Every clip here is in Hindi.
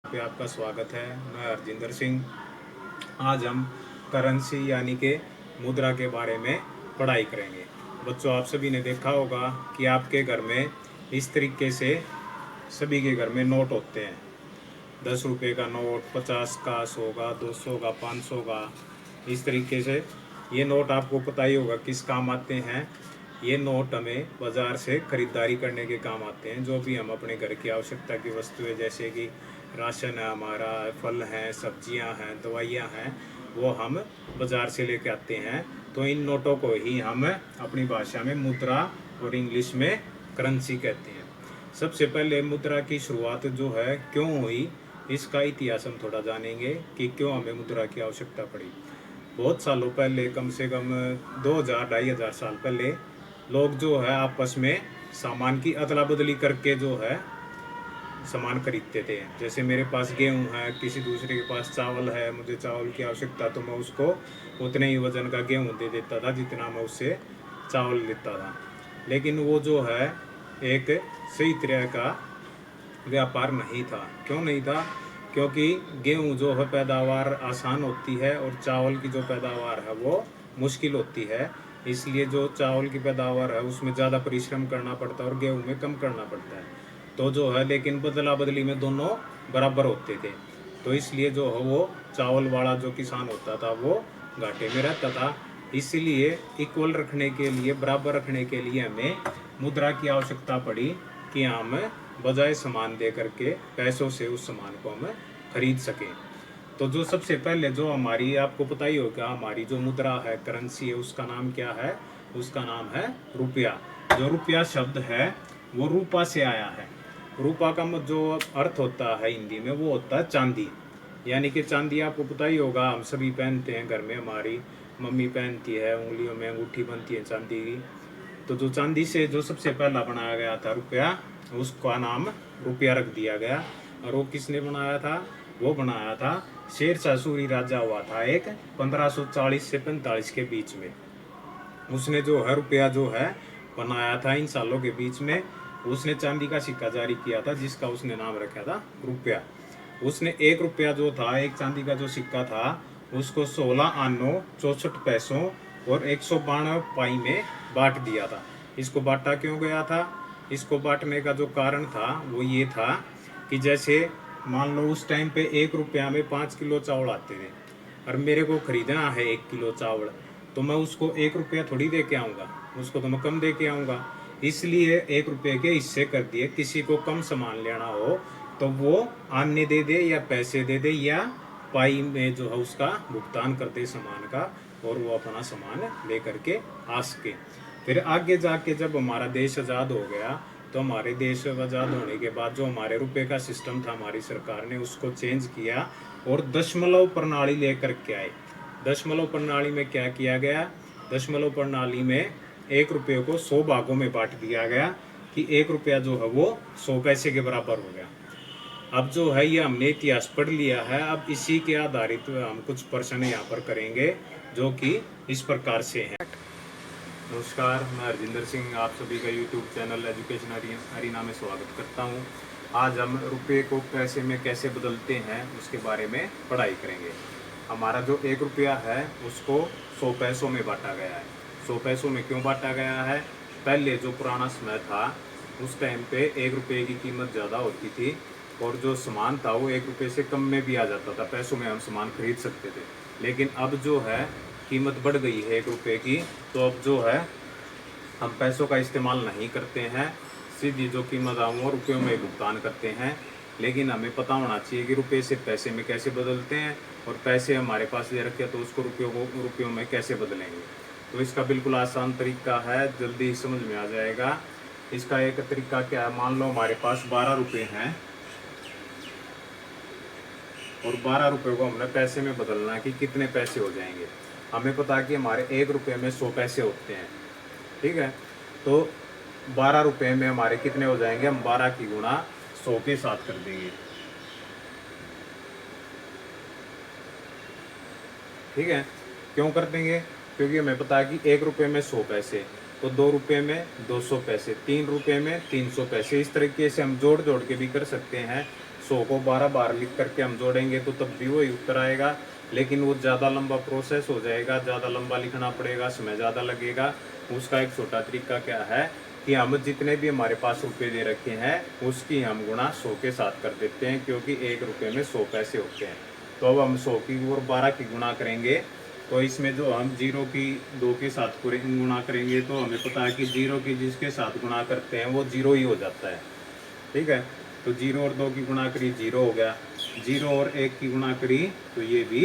पे आपका स्वागत है। मैं हरजिंदर सिंह। आज हम करेंसी यानी कि मुद्रा के बारे में पढ़ाई करेंगे। बच्चों, आप सभी ने देखा होगा कि आपके घर में इस तरीके से सभी के घर में नोट होते हैं। 10 रुपये का नोट, 50 का, 100 का, 200 का, 500 का। इस तरीके से ये नोट आपको पता ही होगा किस काम आते हैं। ये नोट हमें बाज़ार से ख़रीदारी करने के काम आते हैं। जो भी हम अपने घर की आवश्यकता की वस्तुएं जैसे कि राशन है हमारा, फल हैं, सब्जियां हैं, दवाइयां हैं, वो हम बाज़ार से लेके आते हैं। तो इन नोटों को ही हम अपनी भाषा में मुद्रा और इंग्लिश में करेंसी कहते हैं। सबसे पहले मुद्रा की शुरुआत जो है क्यों हुई, इसका इतिहास हम थोड़ा जानेंगे कि क्यों हमें मुद्रा की आवश्यकता पड़ी। बहुत सालों पहले, कम से कम 2000-2500 साल पहले, लोग जो है आपस में सामान की अदला बदली करके जो है सामान खरीदते थे। जैसे मेरे पास गेहूं है, किसी दूसरे के पास चावल है, मुझे चावल की आवश्यकता, तो मैं उसको उतने ही वजन का गेहूं दे देता था जितना मैं उससे चावल लेता था। लेकिन वो जो है एक सही तरह का व्यापार नहीं था। क्यों नहीं था? क्योंकि गेहूं जो है पैदावार आसान होती है और चावल की जो पैदावार है वो मुश्किल होती है। इसलिए जो चावल की पैदावार है उसमें ज़्यादा परिश्रम करना पड़ता है और गेहूं में कम करना पड़ता है। तो जो है लेकिन बदला बदली में दोनों बराबर होते थे। तो इसलिए जो है वो चावल वाला जो किसान होता था वो घाटे में रहता था। इसलिए इक्वल रखने के लिए, बराबर रखने के लिए हमें मुद्रा की आवश्यकता पड़ी कि हम बजाय सामान दे करके पैसों से उस सामान को हम खरीद सकें। तो जो सबसे पहले जो हमारी, आपको पता ही होगा, हमारी जो मुद्रा है, करेंसी है, उसका नाम क्या है? उसका नाम है रुपया। जो रुपया शब्द है वो रूपा से आया है। रूपा का जो अर्थ होता है हिंदी में वो होता है चांदी। यानी कि चांदी आपको पता ही होगा, हम सभी पहनते हैं घर में, हमारी मम्मी पहनती है, उंगलियों में अंगूठी बनती है चांदी की। तो जो चांदी से जो सबसे पहला बनाया गया था रुपया, उसका नाम रुपया रख दिया गया। और वो किसने बनाया था? वो बनाया था शेरशाह सूरी राजा हुआ था एक, 1540 से 45 के बीच में। उसने जो है रुपया जो है बनाया था। इन सालों के बीच में उसने चांदी का सिक्का जारी किया था जिसका उसने नाम रखा था रुपया। उसने 1 रुपया जो था, एक चांदी का जो सिक्का था, उसको 16 आनों 64 पैसों और 192 पाई में बांट दिया था। इसको बांटा क्यों गया था? इसको बांटने का जो कारण था वो ये था कि जैसे मान लो उस टाइम पे 1 रुपया में 5 किलो चावल आते थे और मेरे को खरीदना है 1 किलो चावल, तो मैं उसको 1 रुपया थोड़ी दे के आऊँगा, उसको तो मैं कम दे के आऊँगा। इसलिए 1 रुपये के हिस्से कर दिए। किसी को कम सामान लेना हो तो वो आने दे दे या पैसे दे दे या पाई में जो है उसका भुगतान कर दे सामान का, और वो अपना सामान ले करके आ सके। फिर आगे जाके जब हमारा देश आज़ाद हो गया, तो हमारे देश आज़ाद होने के बाद जो हमारे रुपए का सिस्टम था, हमारी सरकार ने उसको चेंज किया और दशमलव प्रणाली लेकर के आए। दशमलव प्रणाली में क्या किया गया? दशमलव प्रणाली में 1 रुपये को 100 भागों में बांट दिया गया कि 1 रुपया जो है वो 100 पैसे के बराबर हो गया। अब जो है ये हमने इतिहास पढ़ लिया है। अब इसी के आधारित हम कुछ प्रश्न यहाँ पर करेंगे जो कि इस प्रकार से हैं। नमस्कार, मैं हरजिंदर सिंह आप सभी का यूट्यूब चैनल एजुकेशन अरीना में स्वागत करता हूँ। आज हम रुपये को पैसे में कैसे बदलते हैं उसके बारे में पढ़ाई करेंगे। हमारा जो 1 रुपया है उसको 100 पैसों में बांटा गया है। 100 पैसों में क्यों बांटा गया है? पहले जो पुराना समय था उस टाइम पे 1 रुपये की कीमत ज़्यादा होती थी और जो सामान था वो 1 रुपये से कम में भी आ जाता था, पैसों में हम सामान खरीद सकते थे। लेकिन अब जो है कीमत बढ़ गई है 1 रुपये की, तो अब जो है हम पैसों का इस्तेमाल नहीं करते हैं, सीधी जो कीमत है वो रुपयों में भुगतान करते हैं। लेकिन हमें पता होना चाहिए कि रुपये से पैसे में कैसे बदलते हैं और पैसे हमारे पास ले रखे तो उसको रुपयों में कैसे बदलेंगे। तो इसका बिल्कुल आसान तरीका है, जल्दी ही समझ में आ जाएगा। इसका एक तरीका क्या है? मान लो हमारे पास 12 रुपये हैं और 12 रुपये को हमने पैसे में बदलना है कि कितने पैसे हो जाएंगे। हमें पता है कि हमारे 1 रुपये में 100 पैसे होते हैं, ठीक है? तो 12 रुपये में हमारे कितने हो जाएंगे? हम 12 की गुणा 100 के साथ कर देंगे, ठीक है? क्यों कर देंगे? क्योंकि हमें पता है कि 1 रुपये में 100 पैसे, तो 2 रुपये में 200 पैसे, 3 रुपये में 300 पैसे। इस तरीके से हम जोड़ जोड़ के भी कर सकते हैं। 100 को 12 बार लिख करके हम जोड़ेंगे तो तब भी वही उत्तर आएगा, लेकिन वो ज़्यादा लंबा प्रोसेस हो जाएगा, ज़्यादा लंबा लिखना पड़ेगा, समय ज़्यादा लगेगा। उसका एक छोटा तरीका क्या है कि हम जितने भी हमारे पास रुपए दे रखे हैं उसकी हम गुणा 100 के साथ कर देते हैं, क्योंकि 1 रुपये में 100 पैसे होते हैं। तो अब हम 100 की और 12 की गुणा करेंगे, तो इसमें जो हम 0 की 2 के साथ गुणा करेंगे तो हमें पता है कि 0 की जिसके साथ गुणा करते हैं वो 0 ही हो जाता है। ठीक है, तो 0 और 2 की गुणा करी 0 हो गया, 0 और 1 की गुणा करी तो ये भी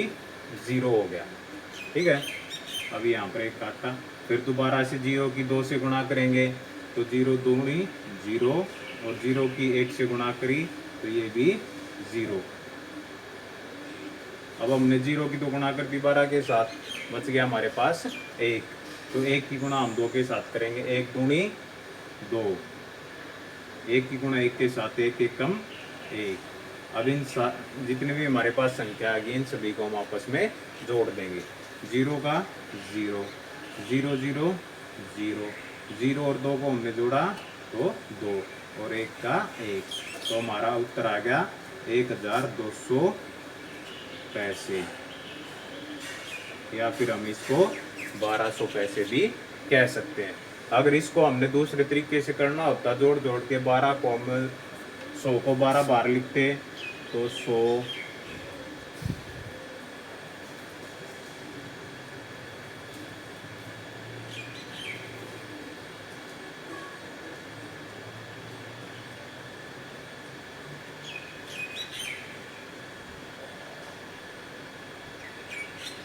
0 हो गया। ठीक है, अभी यहाँ पर एक काटा, फिर दोबारा से 0 की 2 से गुणा करेंगे तो 0 दूनी 0, और 0 की 1 से गुणा करी तो ये भी 0। अब हमने 0 की 2 गुणा कर दी 12 के साथ, बच गया हमारे पास 1। तो 1 की गुणा हम 2 के साथ करेंगे, 1 दूनी 2, 1 की गुणा 1 के साथ 1 1 कम 1। अब इन जितने भी हमारे पास संख्या आ गई इन सभी को हम आपस में जोड़ देंगे। 0 का 0, 0 0 0, 0 और 2 को हमने जोड़ा तो 2, और 1 का 1, तो हमारा उत्तर आ गया 1200 पैसे, या फिर हम इसको 1200 पैसे भी कह सकते हैं। अगर इसको हमने दूसरे तरीके से करना होता, जोड़ जोड़ के 12 को हम 100 को 12 बार लिखते तो 100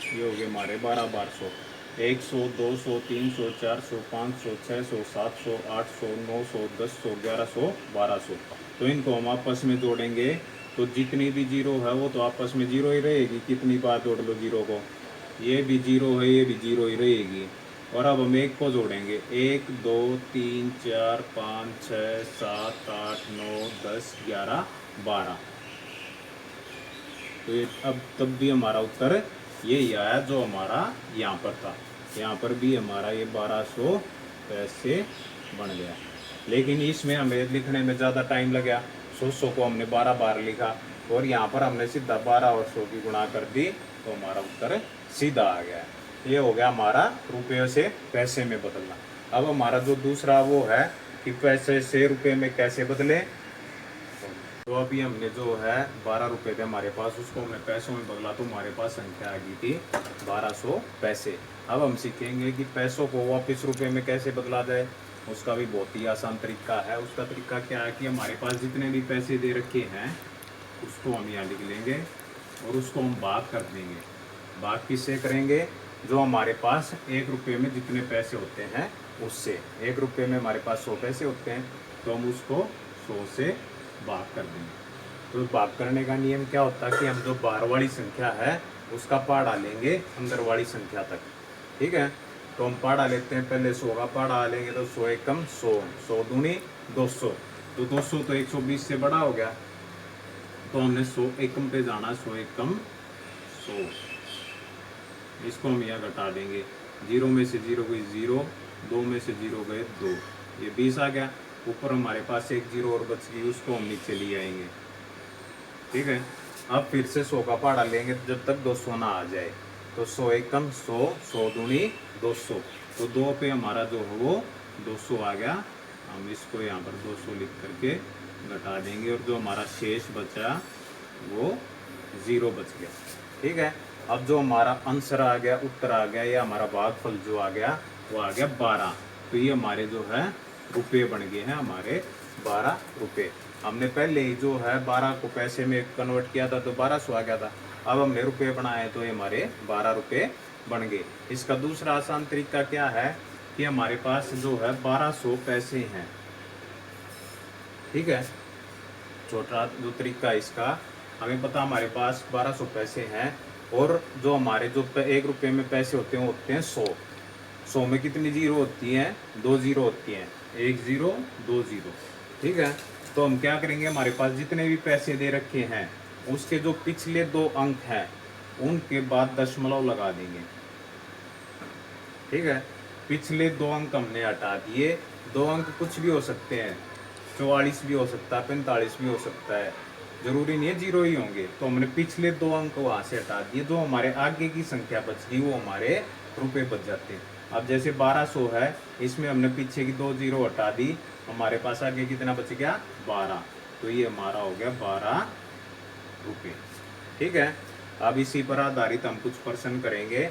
ये हो गए हमारे 12 1200, 100 200 300 400 500 600 700 800 900 1000 1100 1200। तो इनको हम आपस में जोड़ेंगे तो जितनी भी जीरो है वो तो आपस में जीरो ही रहेगी, कितनी बार जोड़ लो जीरो को, ये भी जीरो है ये भी जीरो ही रहेगी। और अब हम एक को जोड़ेंगे, 1 2 3 4 5 6 7 8 9 10 11 12। तो ये अब तब भी हमारा उत्तर यही आया जो हमारा यहाँ पर था, यहाँ पर भी हमारा ये 1200 पैसे बन गया। लेकिन इसमें हमें लिखने में ज़्यादा टाइम लगा, 100 को हमने 12 बार लिखा, और यहाँ पर हमने सीधा 12 और 100 की गुणा कर दी तो हमारा उत्तर सीधा आ गया। ये हो गया हमारा रुपये से पैसे में बदलना। अब हमारा जो दूसरा वो है कि पैसे से रुपये में कैसे बदले, तो अभी हमने जो है 12 रुपये थे हमारे पास, उसको हमने पैसों में बदला तो हमारे पास संख्या आ गई थी 1200 पैसे। अब हम सीखेंगे कि पैसों को वापस रुपये में कैसे बदला जाए, उसका भी बहुत ही आसान तरीका है। उसका तरीका क्या है कि हमारे पास जितने भी पैसे दे रखे हैं उसको हम यहाँ लिख लेंगे और उसको हम भाग कर देंगे। भाग किससे करेंगे, जो हमारे पास 1 रुपये में जितने पैसे होते हैं उससे। 1 रुपये में हमारे पास 100 पैसे होते हैं तो हम उसको 100 से भाग कर देंगे। तो भाग करने का नियम क्या होता है कि हम जो बाहर वाली संख्या है उसका पहाड़ा लेंगे अंदर वाली संख्या तक। ठीक है, तो हम पहाड़ा लेते हैं, पहले 100 का पहाड़ा लेंगे तो 100 एकम 100, 100 दूनी 200, तो 200 तो 120 से बड़ा हो गया, तो हमने 100 एकम पे जाना, 100 एकम 100। इसको हम यहाँ घटा देंगे, 0 में से 0 गई 0, 2 में से 0 गए 2, ये 20 आ गया। ऊपर हमारे पास एक 0 और बच गई, उसको हम नीचे ले आएंगे। ठीक है, अब फिर से 100 का पहाड़ा लेंगे जब तक 200 ना आ जाए, तो 100 एकम 100, 100 दूनी 200, तो 2 पे हमारा जो है वो 200 आ गया। हम इसको यहाँ पर 200 लिख करके घटा देंगे और जो हमारा शेष बचा वो 0 बच गया। ठीक है, अब जो हमारा आंसर आ गया, उत्तर आ गया, या हमारा भागफल जो आ गया वो आ गया 12। तो ये हमारे जो है रुपये बन गए हैं हमारे 12 रुपये। हमने पहले ही जो है 12 को पैसे में कन्वर्ट किया था तो 1200 आ गया था, अब हमने रुपये बनाए तो ये हमारे 12 रुपये बन गए। इसका दूसरा आसान तरीका क्या है कि हमारे पास जो है 1200 पैसे हैं। ठीक है, छोटा जो तरीका है इसका, हमें पता हमारे पास 1200 पैसे हैं और जो हमारे जो 1 रुपये में पैसे होते हैं 100। 100 में कितनी जीरो होती हैं, 2 जीरो होती हैं, 1 0 2 0। ठीक है, तो हम क्या करेंगे, हमारे पास जितने भी पैसे दे रखे हैं उसके जो पिछले 2 अंक हैं उनके बाद दशमलव लगा देंगे। ठीक है, पिछले 2 अंक हमने हटा दिए, 2 अंक कुछ भी हो सकते हैं, 44 भी हो सकता है, 45 भी हो सकता है, जरूरी नहीं है जीरो ही होंगे। तो हमने पिछले 2 अंक वहां से हटा दिए, जो हमारे आगे की संख्या बच गई वो हमारे रुपए बच जाते। अब जैसे 1200 है, इसमें हमने पीछे की 2 जीरो हटा दी, हमारे पास आगे कितना बच गया 12, तो ये हमारा हो गया 12 रुपये। ठीक है। अब इसी पर आधारित हम कुछ प्रश्न करेंगे